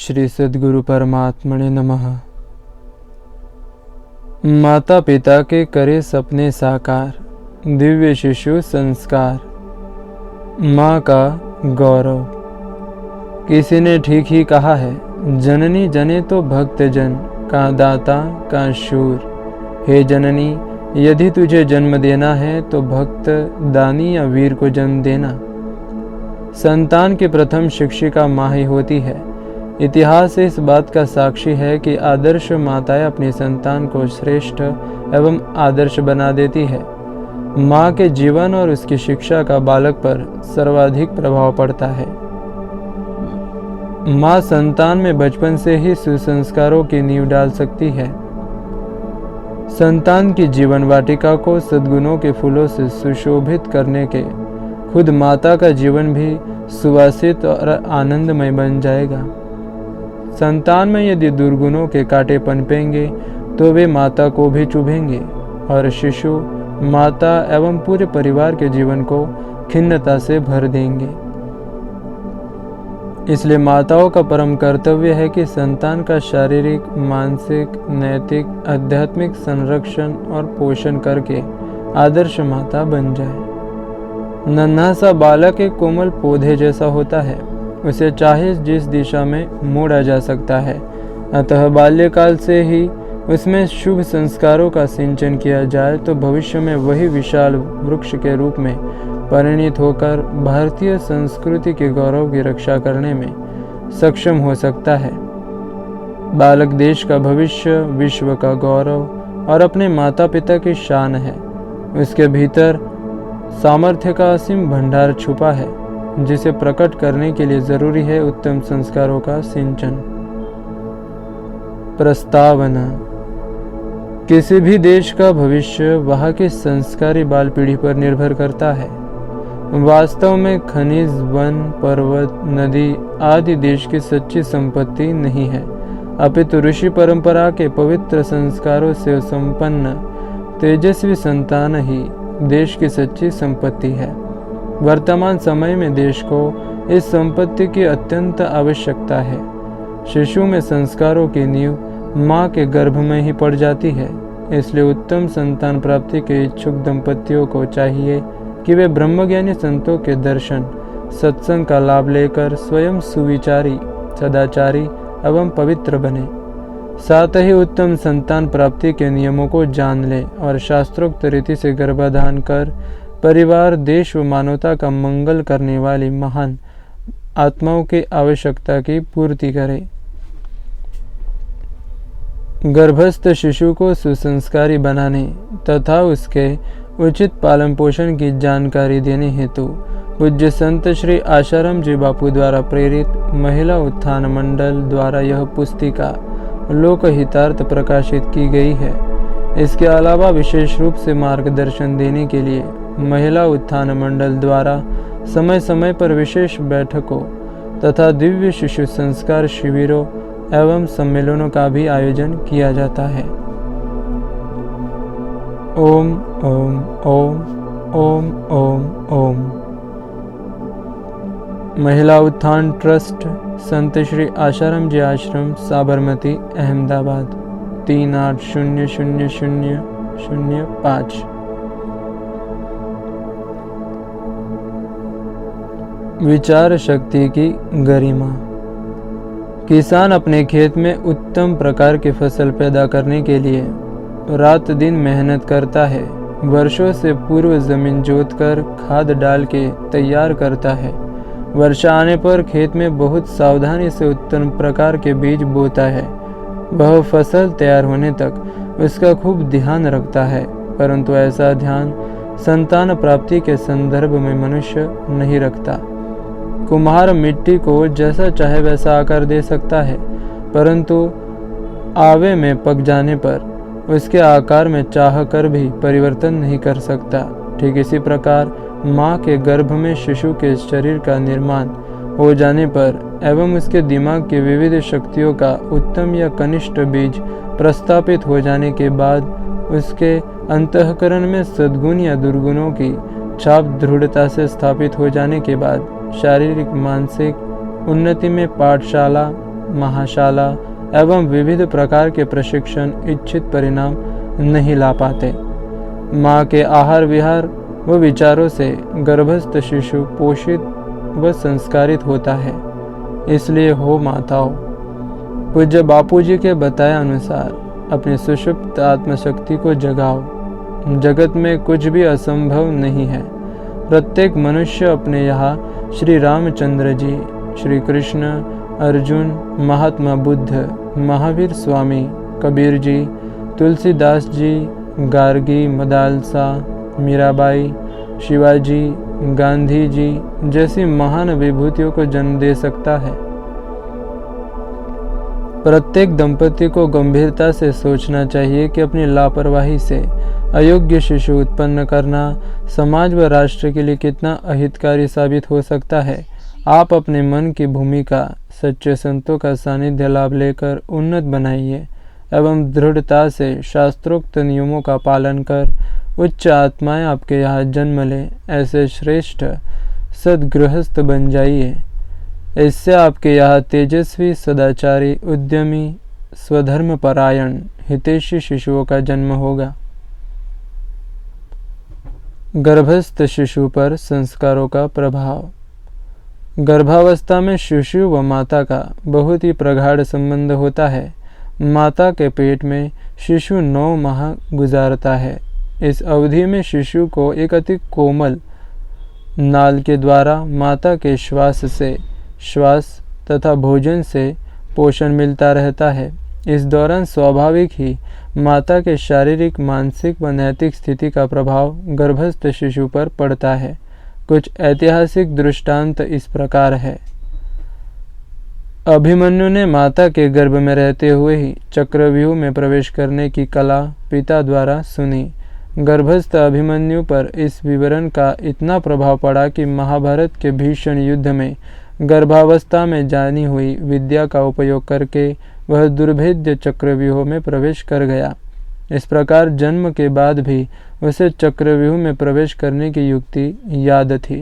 श्री सद्गुरु परमात्मने नमः। माता पिता के करे सपने साकार, दिव्य शिशु संस्कार, माँ का गौरव। किसी ने ठीक ही कहा है, जननी जने तो भक्त जन, का दाता का शूर। हे जननी, यदि तुझे जन्म देना है तो भक्त, दानी या वीर को जन्म देना। संतान की प्रथम शिक्षिका माँ ही होती है। इतिहास इस बात का साक्षी है कि आदर्श माताएं अपनी संतान को श्रेष्ठ एवं आदर्श बना देती है। माँ के जीवन और उसकी शिक्षा का बालक पर सर्वाधिक प्रभाव पड़ता है। माँ संतान में बचपन से ही सुसंस्कारों की नींव डाल सकती है। संतान की जीवन वाटिका को सद्गुणों के फूलों से सुशोभित करने के खुद माता का जीवन भी सुवासित और आनंदमय बन जाएगा। संतान में यदि दुर्गुणों के कांटे पनपेंगे तो वे माता को भी चुभेंगे और शिशु माता एवं पूरे परिवार के जीवन को खिन्नता से भर देंगे। इसलिए माताओं का परम कर्तव्य है कि संतान का शारीरिक, मानसिक, नैतिक, आध्यात्मिक संरक्षण और पोषण करके आदर्श माता बन जाए। नन्हा सा बालक एक कोमल पौधे जैसा होता है, उसे चाहे जिस दिशा में मोड़ा जा सकता है। अतः बाल्यकाल से ही उसमें शुभ संस्कारों का सिंचन किया जाए तो भविष्य में वही विशाल वृक्ष के रूप में परिणित होकर भारतीय संस्कृति के गौरव की रक्षा करने में सक्षम हो सकता है। बालक देश का भविष्य, विश्व का गौरव और अपने माता पिता की शान है। उसके भीतर सामर्थ्य का असीम भंडार छुपा है, जिसे प्रकट करने के लिए जरूरी है उत्तम संस्कारों का सिंचन। प्रस्तावना। किसी भी देश का भविष्य वहाँ की संस्कारी बाल पीढ़ी पर निर्भर करता है। वास्तव में खनिज, वन, पर्वत, नदी आदि देश की सच्ची संपत्ति नहीं है, अपितु ऋषि परंपरा के पवित्र संस्कारों से संपन्न तेजस्वी संतान ही देश की सच्ची संपत्ति है। वर्तमान समय में देश को इस संपत्ति की अत्यंत आवश्यकता है। शिशु में संस्कारों की नींव माँ के गर्भ में ही पड़ जाती है। इसलिए उत्तम संतान प्राप्ति के इच्छुक दंपतियों को चाहिए कि वे ब्रह्मज्ञानी संतों के दर्शन, सत्संग का लाभ लेकर स्वयं सुविचारी, सदाचारी एवं पवित्र बने। साथ ही उत्तम संतान प्राप्ति के नियमों को जान ले और शास्त्रोक्त रीति से गर्भाधान कर परिवार, देश व मानवता का मंगल करने वाली महान आत्माओं की आवश्यकता की पूर्ति करे। गर्भस्थ शिशु को सुसंस्कारी बनाने तथा उसके उचित पालन पोषण की जानकारी देने हेतु पूज्य संत श्री आशाराम जी बापू द्वारा प्रेरित महिला उत्थान मंडल द्वारा यह पुस्तिका लोकहितार्थ प्रकाशित की गई है। इसके अलावा विशेष रूप से मार्गदर्शन देने के लिए महिला उत्थान मंडल द्वारा समय समय पर विशेष बैठकों तथा दिव्य शिशु संस्कार शिविरों एवं सम्मेलनों का भी आयोजन किया जाता है। ओम ओम ओम ओम ओम ओम। महिला उत्थान ट्रस्ट, संत श्री आशाराम जी आश्रम, साबरमती, अहमदाबाद 38000005। विचार शक्ति की गरिमा। किसान अपने खेत में उत्तम प्रकार की फसल पैदा करने के लिए रात दिन मेहनत करता है। वर्षों से पूर्व जमीन जोतकर खाद डाल के तैयार करता है। वर्षा आने पर खेत में बहुत सावधानी से उत्तम प्रकार के बीज बोता है। वह फसल तैयार होने तक उसका खूब ध्यान रखता है, परंतु ऐसा ध्यान संतान प्राप्ति के संदर्भ में मनुष्य नहीं रखता। कुम्हार मिट्टी को जैसा चाहे वैसा आकार दे सकता है, परंतु आवे में पक जाने पर उसके आकार में चाह कर भी परिवर्तन नहीं कर सकता। ठीक इसी प्रकार माँ के गर्भ में शिशु के शरीर का निर्माण हो जाने पर एवं उसके दिमाग की विविध शक्तियों का उत्तम या कनिष्ठ बीज प्रस्थापित हो जाने के बाद उसके अंतःकरण में सद्गुण या दुर्गुणों की छाप दृढ़ता से स्थापित हो जाने के बाद शारीरिक, मानसिक उन्नति में पाठशाला महाशाला एवं विविध प्रकार के प्रशिक्षण इच्छित परिणाम नहीं ला पाते। माँ के आहार विहार व विचारों से गर्भस्थ शिशु पोषित व संस्कारित होता है। इसलिए हो माताओं, पूज्य बापूजी के बताए अनुसार अपनी सुषुप्त आत्मशक्ति को जगाओ। जगत में कुछ भी असंभव नहीं है। प्रत्येक मनुष्य अपने यहाँ श्री रामचंद्र जी, श्री कृष्ण, अर्जुन, महात्मा बुद्ध, महावीर स्वामी, कबीर जी, तुलसीदास जी, गार्गी, मदालसा, मीराबाई, शिवाजी, गांधी जी जैसी महान विभूतियों को जन्म दे सकता है। प्रत्येक दंपति को गंभीरता से सोचना चाहिए कि अपनी लापरवाही से अयोग्य शिशु उत्पन्न करना समाज व राष्ट्र के लिए कितना अहितकारी साबित हो सकता है। आप अपने मन की भूमिका सच्चे संतों का सानिध्य लाभ लेकर उन्नत बनाइए एवं दृढ़ता से शास्त्रोक्त नियमों का पालन कर उच्च आत्माएं आपके यहाँ जन्म लें, ऐसे श्रेष्ठ सद्गृहस्थ बन जाइए। इससे आपके यहाँ तेजस्वी, सदाचारी, उद्यमी, स्वधर्म परायण, हितैषी शिशुओं का जन्म होगा। गर्भस्थ शिशु पर संस्कारों का प्रभाव। गर्भावस्था में शिशु व माता का बहुत ही प्रगाढ़ संबंध होता है। माता के पेट में शिशु 9 माह गुजारता है। इस अवधि में शिशु को एक अति कोमल नाल के द्वारा माता के श्वास तथा भोजन से पोषण मिलता रहता है। इस दौरान स्वाभाविक ही माता के शारीरिक, मानसिक व नैतिक स्थिति का प्रभाव गर्भस्थ शिशु पर पड़ता है। कुछ ऐतिहासिक दृष्टांत इस प्रकार है। अभिमन्यु ने माता के गर्भ में रहते हुए ही चक्रव्यूह में प्रवेश करने की कला पिता द्वारा सुनी। गर्भस्थ अभिमन्यु पर इस विवरण का इतना प्रभाव पड़ा कि महाभारत के भीषण युद्ध में गर्भावस्था में जानी हुई विद्या का उपयोग करके वह दुर्भेद्य चक्रव्यूह में प्रवेश कर गया। इस प्रकार जन्म के बाद भी उसे चक्रव्यूह में प्रवेश करने की युक्ति याद थी।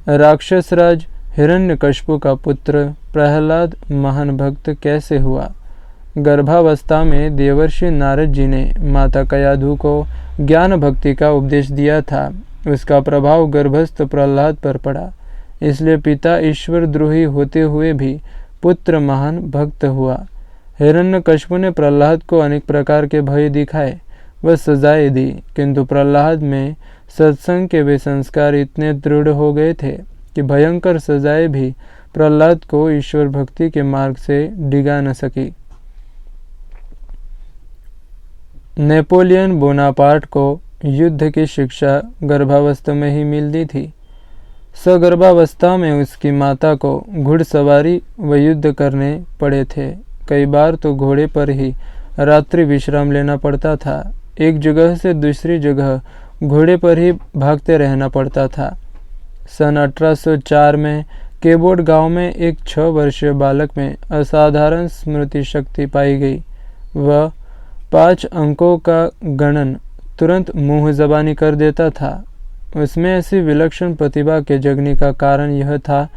राक्षसराज हिरण्यकशिपु का पुत्र प्रहलाद महान भक्त कैसे हुआ? गर्भावस्था में देवर्षि नारद जी ने माता कयाधु को ज्ञान भक्ति का उपदेश दिया था। उसका प्रभाव गर्भस्थ प्रहलाद पर पड़ा। इसलिए पिता ईश्वर द्रोही होते हुए भी पुत्र महान भक्त हुआ। हिरण्यकशिपु ने प्रहलाद को अनेक प्रकार के भय दिखाए व सजाएं दी, किंतु प्रहलाद में सत्संग के वे संस्कार इतने दृढ़ हो गए थे कि भयंकर सजाएं भी प्रहलाद को ईश्वर भक्ति के मार्ग से डिगा न सकी। नेपोलियन बोनापार्ट को युद्ध की शिक्षा गर्भावस्था में ही मिलती थी। सगर्भावस्था में उसकी माता को घुड़सवारी व युद्ध करने पड़े थे। कई बार तो घोड़े पर ही रात्रि विश्राम लेना पड़ता था। एक जगह से दूसरी जगह घोड़े पर ही भागते रहना पड़ता था। सन 1804 में केबोर्ड गांव में एक 6 वर्षीय बालक में असाधारण स्मृति शक्ति पाई गई। वह 5 अंकों का गणन तुरंत मुंह ज़बानी कर देता था। उसमें ऐसी विलक्षण प्रतिभा के जगने का कारण यह था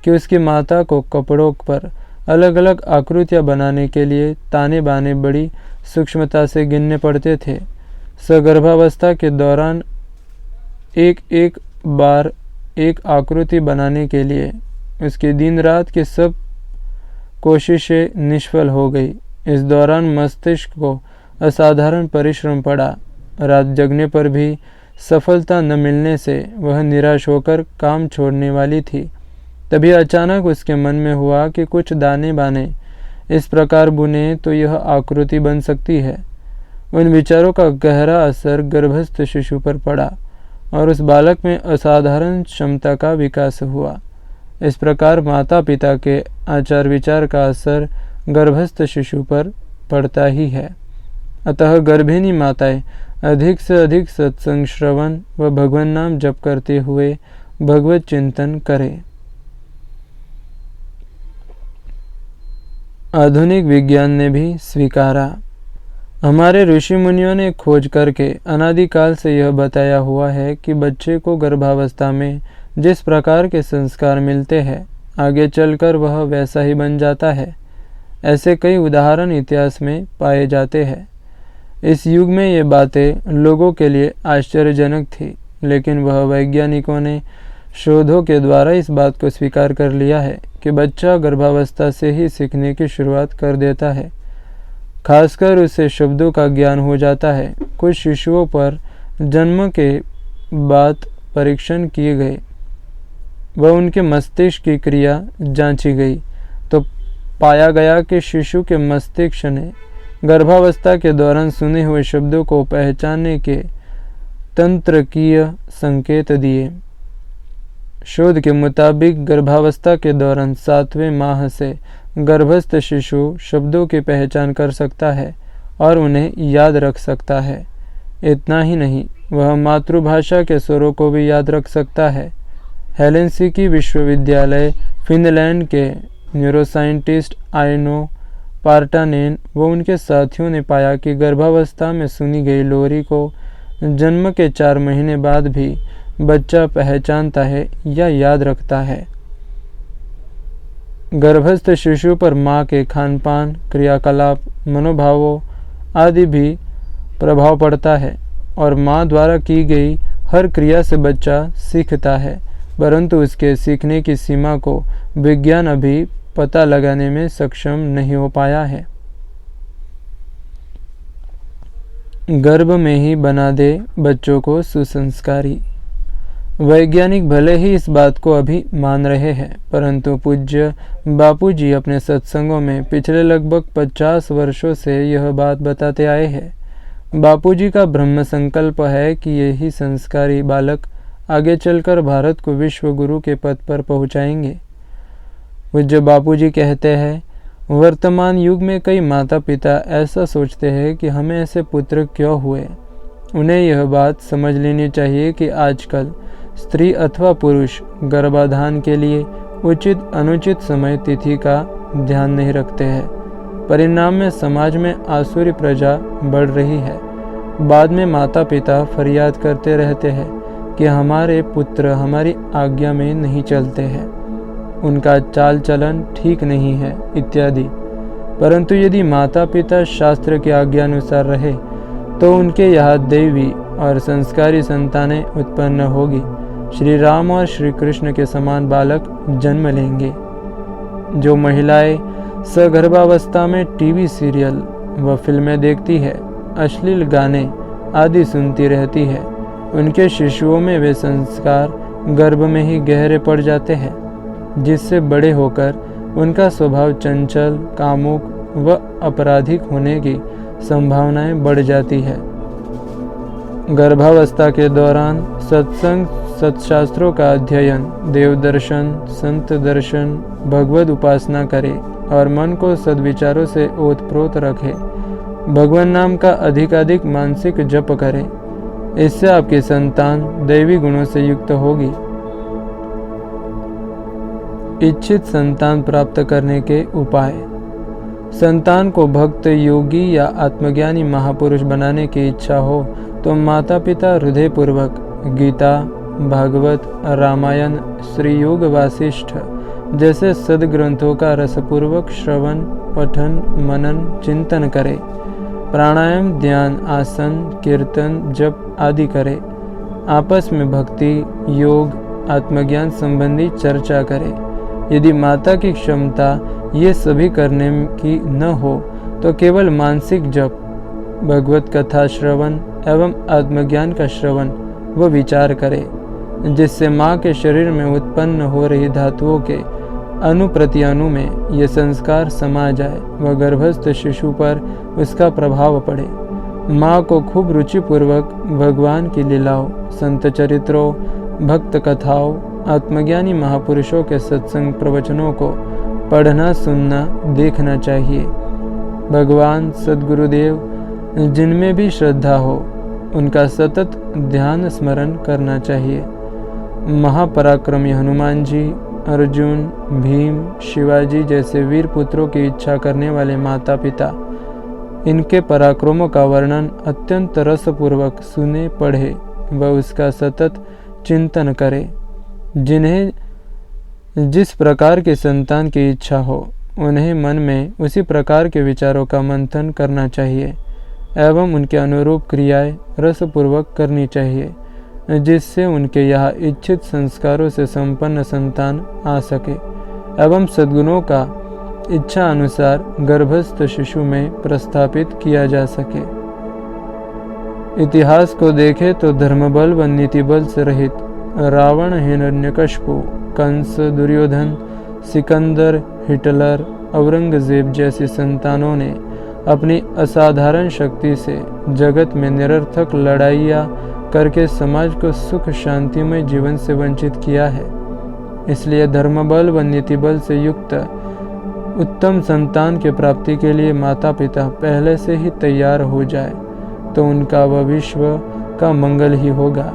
कि उसकी माता को कपड़ों पर अलग अलग आकृतियां बनाने के लिए ताने बाने बड़ी सूक्ष्मता से गिनने पड़ते थे। सगर्भावस्था के दौरान एक बार एक आकृति बनाने के लिए उसकी दिन रात की सब कोशिशें निष्फल हो गई। इस दौरान मस्तिष्क को असाधारण परिश्रम पड़ा। रात जगने पर भी सफलता न मिलने से वह निराश होकर काम छोड़ने वाली थी। तभी अचानक उसके मन में हुआ कि कुछ दाने बाने इस प्रकार बुने तो यह आकृति बन सकती है। उन विचारों का गहरा असर गर्भस्थ शिशु पर पड़ा और उस बालक में असाधारण क्षमता का विकास हुआ। इस प्रकार माता पिता के आचार विचार का असर गर्भस्थ शिशु पर पड़ता ही है। अतः गर्भिणी माताएं अधिक से अधिक सत्संग श्रवण व भगवान नाम जप करते हुए भगवत चिंतन करें। आधुनिक विज्ञान ने भी स्वीकारा। हमारे ऋषि मुनियों ने खोज करके अनादिकाल से यह बताया हुआ है कि बच्चे को गर्भावस्था में जिस प्रकार के संस्कार मिलते हैं आगे चलकर वह वैसा ही बन जाता है। ऐसे कई उदाहरण इतिहास में पाए जाते हैं। इस युग में ये बातें लोगों के लिए आश्चर्यजनक थी, लेकिन वह वैज्ञानिकों ने शोधों के द्वारा इस बात को स्वीकार कर लिया है कि बच्चा गर्भावस्था से ही सीखने की शुरुआत कर देता है। खासकर उसे शब्दों का ज्ञान हो जाता है। कुछ शिशुओं पर जन्म के बाद परीक्षण किए गए व उनके मस्तिष्क की क्रिया जांची गई तो पाया गया कि शिशु के मस्तिष्क ने गर्भावस्था के दौरान सुने हुए शब्दों को पहचानने के तंत्रकीय संकेत दिए। शोध के मुताबिक गर्भावस्था के दौरान 7वें माह से गर्भस्थ शिशु शब्दों की पहचान कर सकता है और उन्हें याद रख सकता है। इतना ही नहीं, वह मातृभाषा के स्वरों को भी याद रख सकता है। हेलेंसिकी विश्वविद्यालय फिनलैंड के न्यूरोसाइंटिस्ट आइनो पार्टानेन व उनके साथियों ने पाया कि गर्भावस्था में सुनी गई लोरी को जन्म के 4 महीने बाद भी बच्चा पहचानता है या याद रखता है। गर्भस्थ शिशु पर माँ के खानपान, क्रियाकलाप, मनोभावों आदि भी प्रभाव पड़ता है और माँ द्वारा की गई हर क्रिया से बच्चा सीखता है, परंतु उसके सीखने की सीमा को विज्ञान अभी पता लगाने में सक्षम नहीं हो पाया है। गर्भ में ही बना दे बच्चों को सुसंस्कारी। वैज्ञानिक भले ही इस बात को अभी मान रहे हैं, परंतु पूज्य बापूजी अपने सत्संगों में पिछले लगभग 50 वर्षों से यह बात बताते आए हैं। बापूजी का ब्रह्म संकल्प है कि यही संस्कारी बालक आगे चलकर भारत को विश्व गुरु के पद पर पहुंचाएंगे। पूज्य बापूजी कहते हैं, वर्तमान युग में कई माता पिता ऐसा सोचते हैं कि हमें ऐसे पुत्र क्यों हुए। उन्हें यह बात समझ लेनी चाहिए कि आजकल स्त्री अथवा पुरुष गर्भाधान के लिए उचित अनुचित समय तिथि का ध्यान नहीं रखते हैं। परिणाम में समाज में आसुरी प्रजा बढ़ रही है। बाद में माता पिता फरियाद करते रहते हैं कि हमारे पुत्र हमारी आज्ञा में नहीं चलते हैं, उनका चाल चलन ठीक नहीं है इत्यादि। परंतु यदि माता पिता शास्त्र की आज्ञा अनुसार रहे तो उनके यहाँ दैवी और संस्कारी संतानें उत्पन्न होगी। श्री राम और श्री कृष्ण के समान बालक जन्म लेंगे। जो महिलाएं सगर्भावस्था में टीवी सीरियल व फिल्में देखती है, अश्लील गाने आदि सुनती रहती है, उनके शिशुओं में वे संस्कार गर्भ में ही गहरे पड़ जाते हैं, जिससे बड़े होकर उनका स्वभाव चंचल, कामुक व आपराधिक होने की संभावनाएं बढ़ जाती है। गर्भावस्था के दौरान सत्संग, सत्शास्त्रों का अध्ययन, देव दर्शन, संत दर्शन, भगवद उपासना करे और मन को सद्विचारों से ओतप्रोत रखे। भगवान नाम का अधिकाधिक मानसिक जप करे। इससे आपकी संतान दैवी गुणों से युक्त होगी। इच्छित संतान प्राप्त करने के उपाय। संतान को भक्त, योगी या आत्मज्ञानी महापुरुष बनाने की इच्छा हो तो माता पिता हृदयपूर्वक गीता, भागवत, रामायण, श्री योग वासिष्ठ जैसे सद्ग्रंथों का रसपूर्वक श्रवण, पठन, मनन, चिंतन करे। प्राणायाम, ध्यान, आसन, कीर्तन, जप आदि करे। आपस में भक्ति, योग, आत्मज्ञान संबंधी चर्चा करे। यदि माता की क्षमता ये सभी करने की न हो तो केवल मानसिक जप, भगवत कथा श्रवण एवं आत्मज्ञान का श्रवण व विचार करे, जिससे माँ के शरीर में उत्पन्न हो रही धातुओं के अणु प्रति अणु में ये संस्कार समा जाए व गर्भस्थ शिशु पर उसका प्रभाव पड़े। माँ को खूब रुचिपूर्वक भगवान की लीलाओं, संत चरित्रों, भक्त कथाओं, आत्मज्ञानी महापुरुषों के सत्संग प्रवचनों को पढ़ना, सुनना, देखना चाहिए। भगवान सद्गुरुदेव जिनमें भी श्रद्धा हो उनका सतत ध्यान स्मरण करना चाहिए। महापराक्रमी हनुमान जी, अर्जुन, भीम, शिवाजी जैसे वीर पुत्रों की इच्छा करने वाले माता पिता इनके पराक्रमों का वर्णन अत्यंत रसपूर्वक सुने, पढ़े व उसका सतत चिंतन करे। जिन्हें जिस प्रकार के संतान की इच्छा हो उन्हें मन में उसी प्रकार के विचारों का मंथन करना चाहिए एवं उनके अनुरूप क्रियाएं रसपूर्वक करनी चाहिए, जिससे उनके यहाँ इच्छित संस्कारों से संपन्न संतान आ सके एवं सद्गुणों का इच्छा अनुसार गर्भस्थ शिशु में प्रस्थापित किया जा सके। इतिहास को देखें तो धर्मबल व नीतिबल से रहित रावण, हिरण्यकशिपु, कंस, दुर्योधन, सिकंदर, हिटलर, औरंगजेब जैसी संतानों ने अपनी असाधारण शक्ति से जगत में निरर्थक लड़ाइयाँ करके समाज को सुख शांतिमय जीवन से वंचित किया है। इसलिए धर्मबल व नीतिबल से युक्त उत्तम संतान के प्राप्ति के लिए माता पिता पहले से ही तैयार हो जाए तो उनका व विश्व का मंगल ही होगा।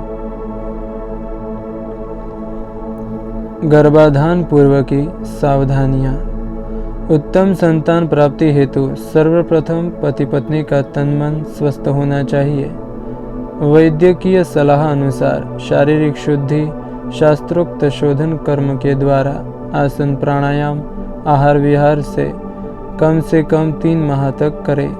गर्भाधान पूर्व की सावधानियां। उत्तम संतान प्राप्ति हेतु सर्वप्रथम पति पत्नी का तन मन स्वस्थ होना चाहिए। वैद्यकीय सलाह अनुसार शारीरिक शुद्धि शास्त्रोक्त शोधन कर्म के द्वारा आसन प्राणायाम आहार विहार से कम 3 माह तक करें,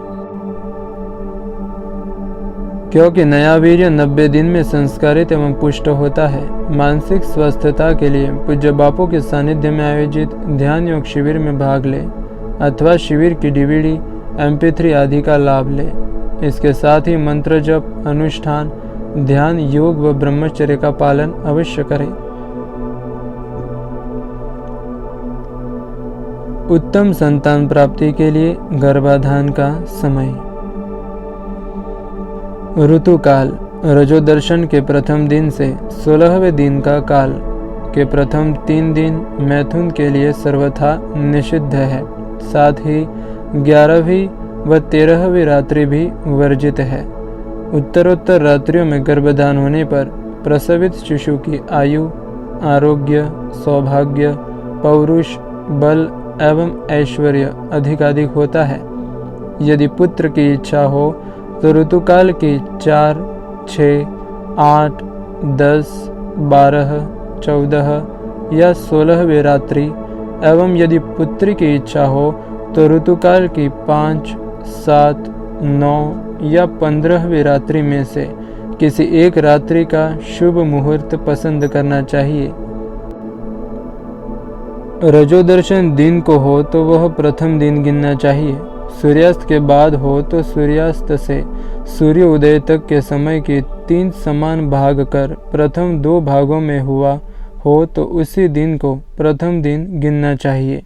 क्योंकि नया वीर्य 90 दिन में संस्कारित एवं पुष्ट होता है। मानसिक स्वस्थता के लिए पूज्य बापू के सानिध्य में आयोजित ध्यान योग शिविर में भाग ले अथवा शिविर की DVD, MP3 आदि का लाभ ले। इसके साथ ही मंत्र जप, अनुष्ठान, ध्यान, योग व ब्रह्मचर्य का पालन अवश्य करें। उत्तम संतान प्राप्ति के लिए गर्भाधान का समय। ऋतुकाल रजोदर्शन के प्रथम दिन से 16वें दिन का काल के प्रथम 3 दिन मैथुन के लिए सर्वथा निषिद्ध है। साथ ही 11वीं व 13वीं रात्रि भी वर्जित है। उत्तरोत्तर रात्रियों में गर्भधान होने पर प्रसवित शिशु की आयु, आरोग्य, सौभाग्य, पौरुष, बल एवं ऐश्वर्य अधिकाधिक होता है। यदि पुत्र की इच्छा हो तो ऋतुकाल की 4, 6, 8, 10, 12, 14 या 16वीं रात्रि एवं यदि पुत्री की इच्छा हो तो ऋतुकाल की 5, 7, 9 या 15वीं रात्रि में से किसी एक रात्रि का शुभ मुहूर्त पसंद करना चाहिए। रजोदर्शन दिन को हो तो वह प्रथम दिन गिनना चाहिए। सूर्यास्त के बाद हो तो सूर्यास्त से सूर्योदय तक के समय के 3 समान भाग कर प्रथम 2 भागों में हुआ हो तो उसी दिन को प्रथम दिन गिनना चाहिए।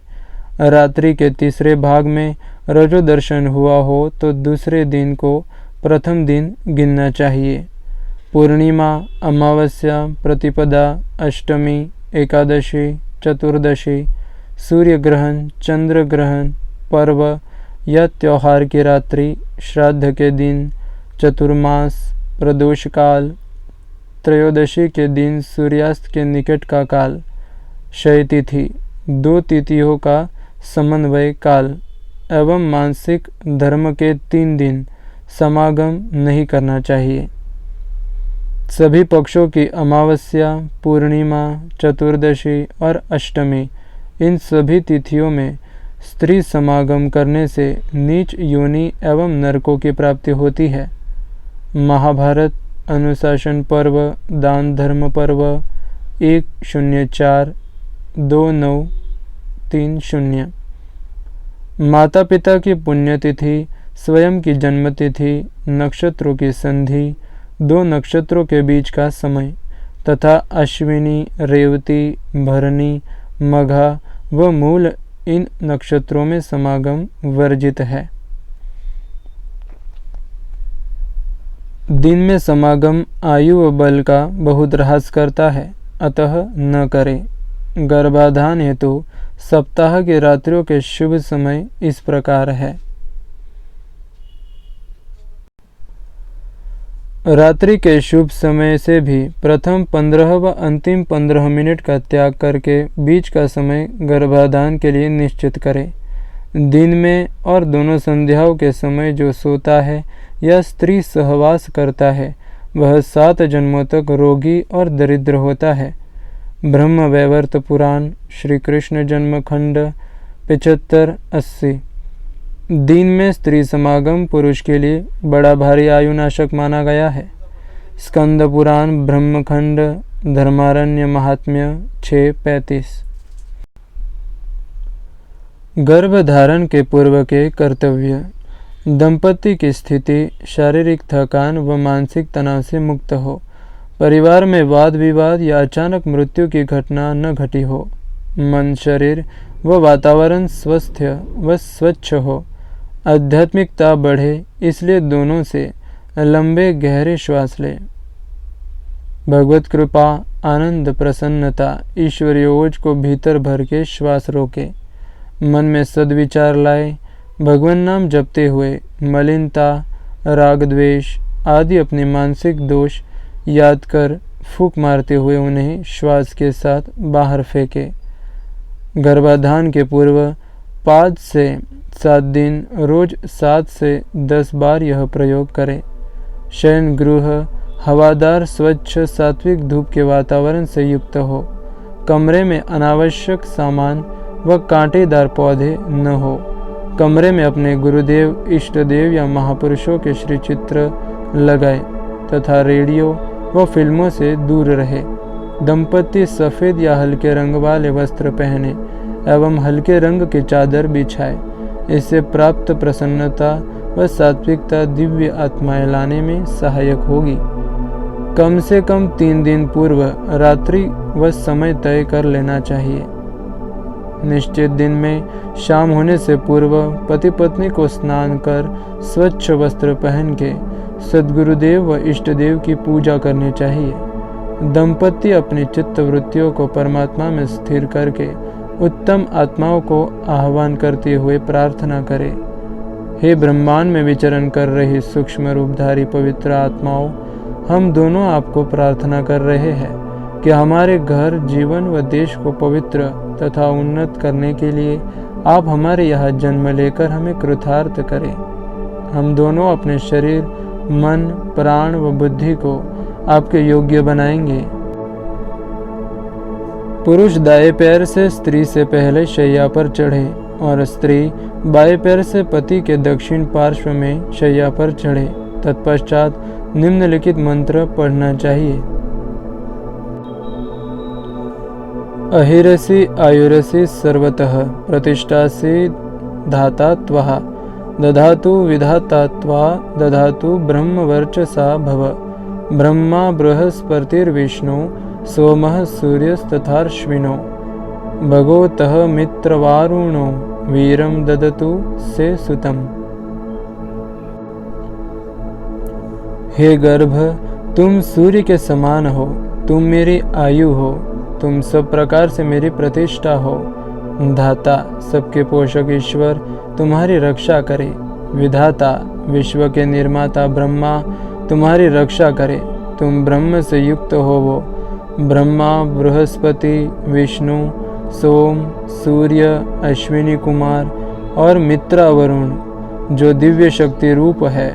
रात्रि के तीसरे भाग में रजोदर्शन हुआ हो तो दूसरे दिन को प्रथम दिन गिनना चाहिए। पूर्णिमा, अमावस्या, प्रतिपदा, अष्टमी, एकादशी, चतुर्दशी, सूर्य ग्रहण, चंद्र ग्रहण, पर्व या त्योहार की रात्रि, श्राद्ध के दिन, चतुर्मास, प्रदोष काल, त्रयोदशी के दिन सूर्यास्त के निकट का काल, क्षय तिथि, 2 तिथियों का समन्वय काल एवं मासिक धर्म के 3 दिन समागम नहीं करना चाहिए। सभी पक्षों की अमावस्या, पूर्णिमा, चतुर्दशी और अष्टमी, इन सभी तिथियों में स्त्री समागम करने से नीच योनि एवं नरकों की प्राप्ति होती है। महाभारत अनुशासन पर्व, दान धर्म पर्व 104-2930। माता पिता की पुण्यतिथि, स्वयं की जन्मतिथि, नक्षत्रों की संधि, 2 नक्षत्रों के बीच का समय तथा अश्विनी, रेवती, भरणी, मघा व मूल इन नक्षत्रों में समागम वर्जित है। दिन में समागम आयु व बल का बहुत ह्रास करता है, अतः न करें। गर्भाधान हेतु सप्ताह की रात्रियों के शुभ समय इस प्रकार है। रात्रि के शुभ समय से भी प्रथम 15 व अंतिम 15 मिनट का त्याग करके बीच का समय गर्भाधान के लिए निश्चित करें। दिन में और दोनों संध्याओं के समय जो सोता है या स्त्री सहवास करता है वह 7 जन्मों तक रोगी और दरिद्र होता है। ब्रह्म वैवर्त पुराण श्री कृष्ण जन्म खंड 75-80। दिन में स्त्री समागम पुरुष के लिए बड़ा भारी आयुनाशक माना गया है। स्कंद पुराण ब्रह्मखंड धर्मारण्य महात्म्य 6:35। गर्भधारण के पूर्व के कर्तव्य। दंपति की स्थिति शारीरिक थकान व मानसिक तनाव से मुक्त हो, परिवार में वाद विवाद या अचानक मृत्यु की घटना न घटी हो, मन शरीर व वातावरण स्वस्थ व स्वच्छ हो, आध्यात्मिकता बढ़े, इसलिए दोनों से लंबे गहरे श्वास लें। भगवत कृपा, आनंद, प्रसन्नता, ईश्वरीय ओज को भीतर भर के श्वास रोके, मन में सद्विचार लाए, भगवान नाम जपते हुए मलिनता, राग द्वेष आदि अपने मानसिक दोष याद कर फूंक मारते हुए उन्हें श्वास के साथ बाहर फेंके। गर्भाधान के पूर्व 5 से 7 दिन रोज 7 से 10 बार यह प्रयोग करें। शयन गृह हवादार, स्वच्छ, सात्विक धूप के वातावरण से युक्त हो। कमरे में अनावश्यक सामान व कांटेदार पौधे न हो। कमरे में अपने गुरुदेव, इष्ट देव या महापुरुषों के श्री चित्र लगाए तथा रेडियो व फिल्मों से दूर रहे। दंपति सफ़ेद या हल्के रंग वाले वस्त्र पहने एवं हल्के रंग की चादर बिछाए। इससे प्राप्त प्रसन्नता व सात्विकता दिव्य आत्माएं लाने में सहायक होगी। कम से कम 3 दिन पूर्व रात्रि व समय तय कर लेना चाहिए। निश्चित दिन में शाम होने से पूर्व पति पत्नी को स्नान कर स्वच्छ वस्त्र पहन के सद्गुरुदेव व इष्ट देव की पूजा करनी चाहिए। दंपति अपनी चित्त वृत्तियों को परमात्मा में स्थिर करके उत्तम आत्माओं को आह्वान करते हुए प्रार्थना करे। हे ब्रह्मांड में विचरण कर रही सूक्ष्म रूपधारी पवित्र आत्माओं, हम दोनों आपको प्रार्थना कर रहे हैं कि हमारे घर, जीवन व देश को पवित्र तथा उन्नत करने के लिए आप हमारे यहाँ जन्म लेकर हमें कृतार्थ करें। हम दोनों अपने शरीर, मन, प्राण व बुद्धि को आपके योग्य बनाएंगे। पुरुष दाएं पैर से स्त्री से पहले शैया पर चढ़े और स्त्री बाएं पैर से पति के दक्षिण पार्श्व में शैया पर चढ़े। तत्पश्चात निम्नलिखित मंत्र पढ़ना चाहिए। अहिरसि आयुरसि सर्वतः प्रतिष्ठासि धाता त्वः, दधातु विधाता त्वा, दधातु ब्रह्मवर्चसा भव। ब्रह्मा बृहस्पतिर्विष्णु सोमः सूर्यस्तथाश्विनो, भगवतः मित्रवारुणो वीरं ददतु से सुतम्। हे गर्भ, तुम सूर्य के समान हो, तुम मेरी आयु हो, तुम सब प्रकार से मेरी प्रतिष्ठा हो। धाता, सबके पोषक ईश्वर तुम्हारी रक्षा करे। विधाता, विश्व के निर्माता ब्रह्मा तुम्हारी रक्षा करे। तुम ब्रह्म से युक्त हो वो। ब्रह्मा, बृहस्पति, विष्णु, सोम, सूर्य, अश्विनी कुमार और मित्रा वरुण जो दिव्य शक्ति रूप है,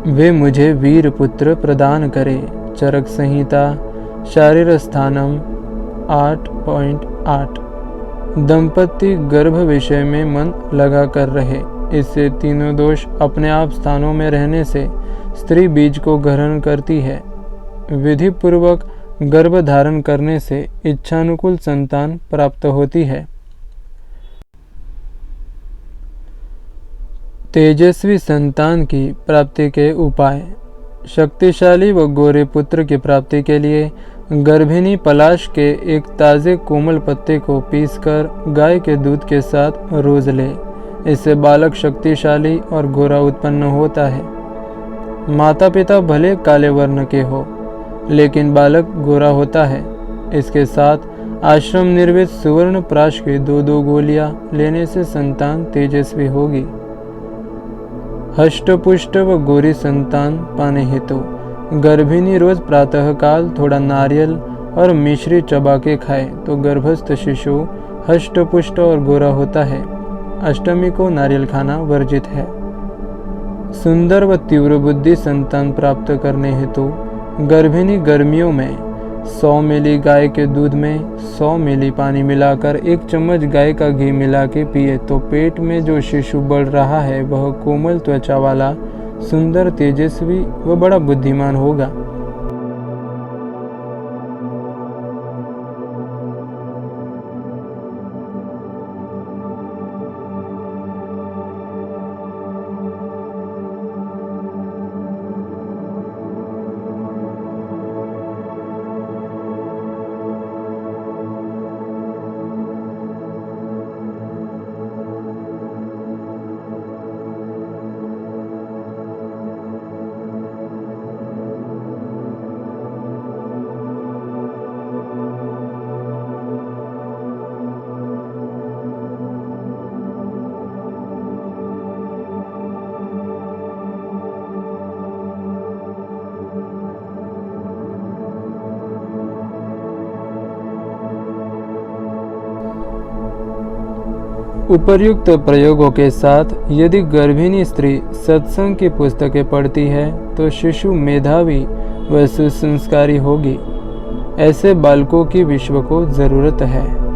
वे मुझे वीर पुत्र प्रदान करे। चरक संहिता शारीर स्थानम 8.8। दंपति गर्भ विषय में मन लगा कर रहे। इससे तीनों दोष अपने आप स्थानों में रहने से स्त्री बीज को ग्रहण करती है। विधि पूर्वक गर्भ धारण करने से इच्छानुकूल संतान प्राप्त होती है। तेजस्वी संतान की प्राप्ति के उपाय। शक्तिशाली व गोरे पुत्र की प्राप्ति के लिए गर्भिणी पलाश के एक ताज़े कोमल पत्ते को पीसकर गाय के दूध के साथ रोज ले। इससे बालक शक्तिशाली और गोरा उत्पन्न होता है। माता पिता भले काले वर्ण के हो, लेकिन बालक गोरा होता है। इसके साथ आश्रम निर्मित सुवर्ण प्राश की 2-2 गोलियां लेने से संतान तेजस्वी होगी। हष्टपुष्ट व गोरी संतान पाने हेतु गर्भिणी रोज प्रातःकाल थोड़ा नारियल और मिश्री चबा के खाए तो गर्भस्थ शिशु हष्टपुष्ट और गोरा होता है। अष्टमी को नारियल खाना वर्जित है। सुंदर व तीव्र बुद्धि संतान प्राप्त करने हेतु गर्भिणी गर्मियों में 100 मिली गाय के दूध में 100 मिली पानी मिलाकर 1 चम्मच गाय का घी मिला के पिए तो पेट में जो शिशु बढ़ रहा है वह कोमल त्वचा वाला, सुंदर, तेजस्वी व बड़ा बुद्धिमान होगा। उपर्युक्त प्रयोगों के साथ यदि गर्भिणी स्त्री सत्संग की पुस्तकें पढ़ती है तो शिशु मेधावी व सुसंस्कारी होगी। ऐसे बालकों की विश्व को जरूरत है।